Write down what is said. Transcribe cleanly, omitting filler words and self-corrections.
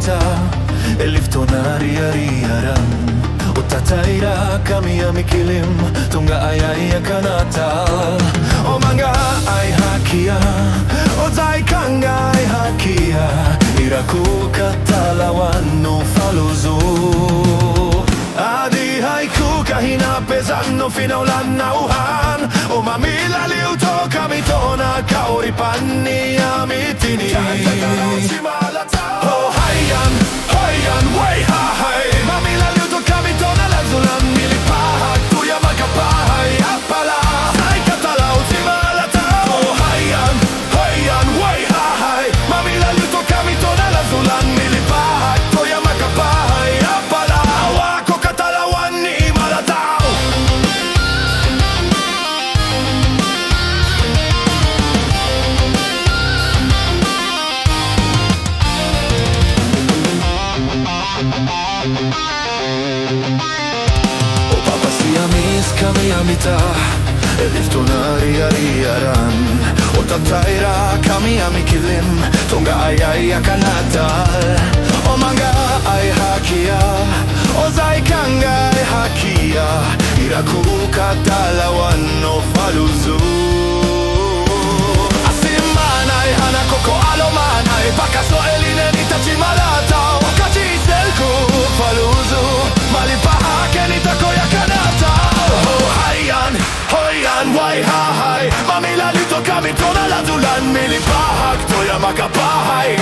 amita Eliftonariariaran Utataira kami amikilim Tunga ayaya kanata O manga ay hakia O zai kanga ay hakia Iraku katalawan no faluzu Adi haiku kahina pesan no finaulan nauhan O mamila liuto kami tona kauripan ni amitini Oh hayan, hayan, way ha hay Mamila liuto kami tona lazulan milipahak Tuya makapahay apala Ay katalaw si malata Oh hayan, hayan, way ha hay Mamila liuto kami tona lazulan milipahak Tuya makapahay apala Awako katalawan ni malataw O papasiamis kami amita Eliftonariariaran O tataira kami amikilim Tunga ayaya kanatal O manga ay hakia O zai kanga ay hakia Iraku katalawan no faluzu Asiman ay hanakoko aloman ay Bakaso elinen itachi malatao Kachiselku faluzu Malipahake nitakoya kanata Oh hayan, hoyan, way ha hay Mamila lito kami tona lazulan Milipahak toya makapahay